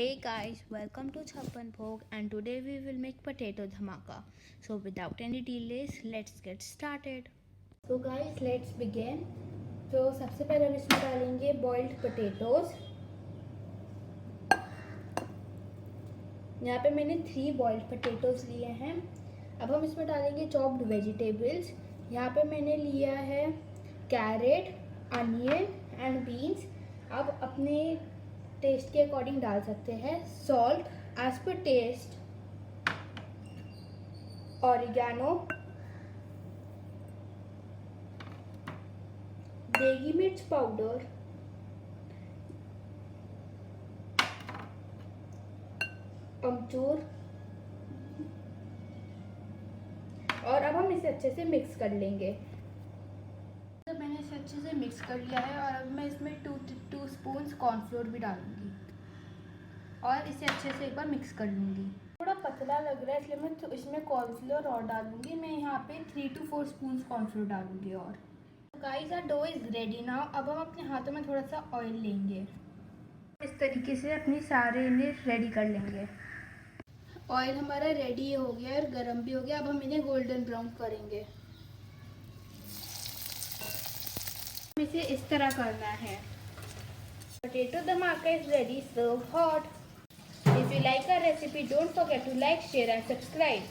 Hey guys, welcome to Chhapanbhog and today we will make potato dhamaka. So without any delays, let's get started. So guys, let's begin. तो सबसे पहले हम इसमें डालेंगे boiled potatoes. यहाँ पे मैंने 3 boiled potatoes लिए हैं. अब हम इसमें डालेंगे chopped vegetables. यहाँ पे मैंने लिया है carrot, onion and beans. अब अपने टेस्ट के अकॉर्डिंग डाल सकते हैं. Salt as per taste, oregano, देगी मिर्च पाउडर, अमचूर. और अब हम इसे अच्छे से मिक्स कर लेंगे. तो मैंने इसे अच्छे से मिक्स कर लिया है और अब मैं इसमें 2 स्पून्स कॉर्नफ्लोर भी डालूंगी और इसे अच्छे से एक बार मिक्स कर लूँगी. थोड़ा पतला लग रहा है इसलिए मैं तो इसमें कॉर्नफ्लोर और डालूंगी. मैं यहाँ पे 3 to 4 स्पून्स कॉर्नफ्लोर डालूंगी. और guys our dough is ready now. अब हम अपने हाथों में थोड़ा सा ऑयल लेंगे. इस तरीके से अपनी सारे इन्हें रेडी कर लेंगे. ऑयल हमारा रेडी हो गया और गर्म भी हो गया. अब हम इन्हें गोल्डन ब्राउन करेंगे. इसे इस तरह करना है. Potato dhamaka is ready. Serve hot. If you like our recipe, don't forget to like, share and subscribe.